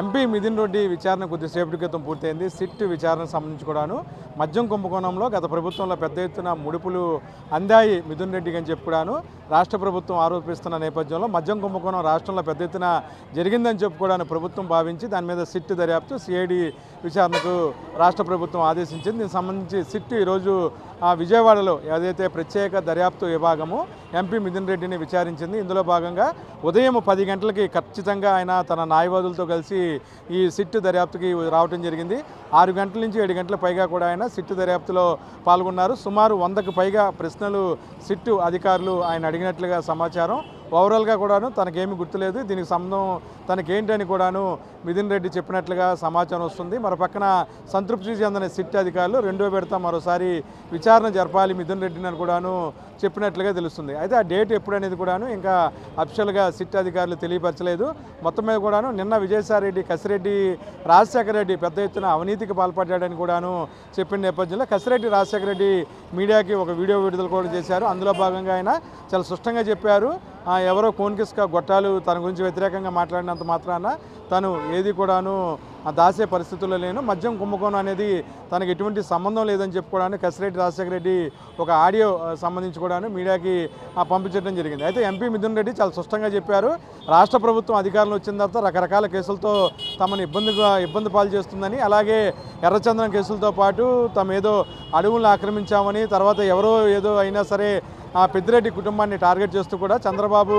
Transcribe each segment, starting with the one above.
MP Mithun Reddy విచారణ కొద్దిసేపటి క్రితం పూర్తయింది. సిట్ విచారణకు సంబంధించి కూడాను మద్యం కుంభకోణంలో గత ప్రభుత్వంలో పెద్ద ఎత్తున ముడుపులు అందాయి మిథున్ రెడ్డికి అని చెప్పి కూడాను రాష్ట్ర ప్రభుత్వం ఆరోపిస్తున్న నేపథ్యంలో మద్యం కుంభకోణం రాష్ట్రంలో పెద్ద ఎత్తున జరిగిందని చెప్పి కూడాను ప్రభుత్వం భావించి దాని మీద సిట్ దర్యాప్తు సిఐడి విచారణకు రాష్ట్ర ప్రభుత్వం ఆదేశించింది. దీనికి సంబంధించి సిట్ ఈరోజు విజయవాడలో ఏదైతే ప్రత్యేక దర్యాప్తు విభాగము ఎంపీ మిథున్ రెడ్డిని విచారించింది. ఇందులో భాగంగా ఉదయం 10 గంటలకి ఖచ్చితంగా ఆయన తన న్యాయవాదులతో కలిసి ఈ సిట్ దర్యాప్తుకి రావడం జరిగింది. 6 గంటల నుంచి 7 గంటల పైగా కూడా ఆయన సిట్ దర్యాప్తులో పాల్గొన్నారు. సుమారు 100కు పైగా ప్రశ్నలు సిట్ అధికారులు ఆయన అడిగినట్లుగా సమాచారం. ఓవరాల్గా కూడాను తనకేమీ గుర్తులేదు, దీనికి సంబంధం తనకేంటని కూడాను మిథున్ రెడ్డి చెప్పినట్లుగా సమాచారం వస్తుంది. మరో పక్కన సంతృప్తి చెందిన సిట్ అధికారులు రెండో విడత మరోసారి విచారణ జరపాలి మిథున్ రెడ్డిని అని కూడాను చెప్పినట్లుగా తెలుస్తుంది. అయితే ఆ డేట్ ఎప్పుడనేది కూడాను ఇంకా అఫిషియల్గా సిట్ అధికారులు తెలియపరచలేదు. మొత్తం మీద కూడాను నిన్న విజయసాయిరెడ్డి కసిరెడ్డి రాజశేఖర రెడ్డి పెద్ద ఎత్తున అవినీతికి పాల్పడ్డాడని కూడాను చెప్పిన నేపథ్యంలో కసిరెడ్డి రాజశేఖర రెడ్డి మీడియాకి ఒక వీడియో విడుదల కూడా చేశారు. అందులో భాగంగా ఆయన చాలా స్పష్టంగా చెప్పారు, ఎవరో కోన్కిస్క గొట్టాలు తన గురించి వ్యతిరేకంగా మాట్లాడినంత మాత్రాన తను ఏది కూడాను దాసే పరిస్థితుల్లో లేను, మద్యం కుంభకోణం అనేది తనకు ఎటువంటి సంబంధం లేదని చెప్పుకోవడానికి కసిరెడ్డి రాజశేఖర రెడ్డి ఒక ఆడియో సంబంధించి కూడాను మీడియాకి పంపించడం జరిగింది. అయితే ఎంపీ మిథున్ రెడ్డి చాలా స్పష్టంగా చెప్పారు, రాష్ట్ర ప్రభుత్వం అధికారంలో వచ్చిన తర్వాత రకరకాల కేసులతో తమను ఇబ్బంది పాలు చేస్తుందని, అలాగే ఎర్రచందనం కేసులతో పాటు తమ ఏదో అడవులను ఆక్రమించామని, తర్వాత ఎవరో ఏదో అయినా సరే పెద్దిరెడ్డి కుటుంబాన్ని టార్గెట్ చేస్తూ కూడా చంద్రబాబు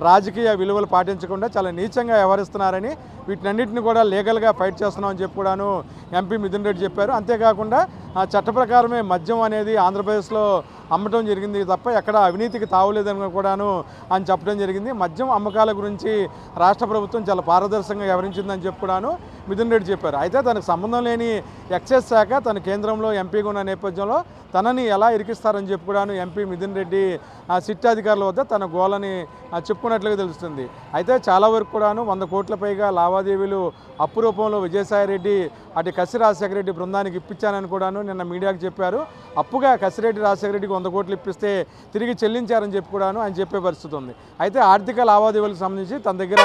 రాజకీయ విలువలు పాటించకుండా చాలా నీచంగా వ్యవహరిస్తున్నారని, వీటినన్నింటినీ కూడా లీగల్గా ఫైట్ చేస్తున్నామని చెప్పి కూడాను ఎంపీ మిథున్ రెడ్డి చెప్పారు. అంతేకాకుండా చట్ట ప్రకారమే మద్యం అనేది ఆంధ్రప్రదేశ్లో అమ్మటం జరిగింది తప్ప ఎక్కడ అవినీతికి తావులేదని కూడాను అని చెప్పడం జరిగింది. మద్యం అమ్మకాల గురించి రాష్ట్ర ప్రభుత్వం చాలా పారదర్శకంగా వ్యవహరించిందని చెప్పి కూడాను మిథున్ రెడ్డి చెప్పారు. అయితే తనకు సంబంధం లేని ఎక్సైజ్ శాఖ తన కేంద్రంలో ఎంపీగా ఉన్న నేపథ్యంలో తనని ఎలా ఇరికిస్తారని చెప్పి కూడాను ఎంపీ మిథున్ రెడ్డి సిట్ అధికారుల వద్ద తన గోలని చెప్పుకున్నట్లుగా తెలుస్తుంది. అయితే చాలా వరకు కూడాను 100 కోట్ల పైగా లావాదేవీలు అప్పు రూపంలో విజయసాయిరెడ్డి అటు కసి రాజశేఖర రెడ్డి బృందానికి ఇప్పించానని కూడాను నిన్న మీడియాకు చెప్పారు. అప్పుగా కసిరెడ్డి రాజశేఖర రెడ్డికి 100 కోట్లు ఇప్పిస్తే తిరిగి చెల్లించారని చెప్పి కూడాను ఆయన చెప్పే పరిస్థితి ఉంది. అయితే ఆర్థిక లావాదేవీలకు సంబంధించి తన దగ్గర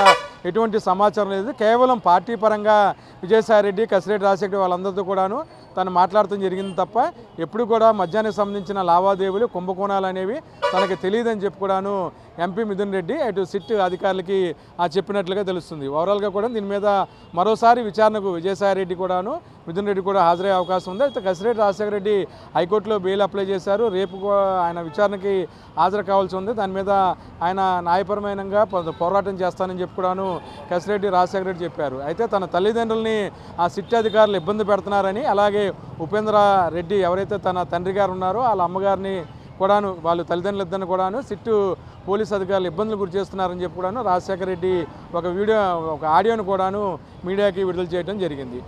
ఎటువంటి సమాచారం లేదు. కేవలం పార్టీ పరంగా విజయసాయిరెడ్డి కసిరెడ్డి రాజశేఖర వాళ్ళందరితో కూడాను తను మాట్లాడటం జరిగింది తప్ప ఎప్పుడు కూడా మద్యానికి సంబంధించిన లావాదేవీలు కుంభకోణాలు అనేవి తనకు తెలియదని చెప్పి కూడాను ఎంపీ మిథున్ రెడ్డి అటు సిట్ అధికారులకి చెప్పినట్లుగా తెలుస్తుంది. ఓవరాల్గా కూడా దీని మీద మరోసారి విచారణకు విజయసాయిరెడ్డి కూడాను మిథున్ రెడ్డి కూడా హాజరయ్యే అవకాశం ఉంది. అయితే కసిరెడ్డి రాజశేఖర రెడ్డి హైకోర్టులో బెయిల్ అప్లై చేశారు. రేపు ఆయన విచారణకి హాజరు కావాల్సి ఉంది. దాని మీద ఆయన న్యాయపరమైనగా పోరాటం చేస్తానని చెప్పి కూడాను కసిరెడ్డి రాజశేఖర రెడ్డి చెప్పారు. అయితే తన తల్లిదండ్రులని సిట్ అధికారులు ఇబ్బంది పెడుతున్నారని, అలాగే ఉపేంద్ర రెడ్డి ఎవరైతే తన తండ్రి గారు ఉన్నారో వాళ్ళ అమ్మగారిని కూడాను వాళ్ళ తల్లిదండ్రులు ఇద్దరిని కూడాను సిట్టు పోలీసు అధికారులు ఇబ్బందులు గురి చేస్తున్నారని చెప్పి కూడాను రాజశేఖర రెడ్డి ఒక ఆడియోను కూడాను మీడియాకి విడుదల చేయడం జరిగింది.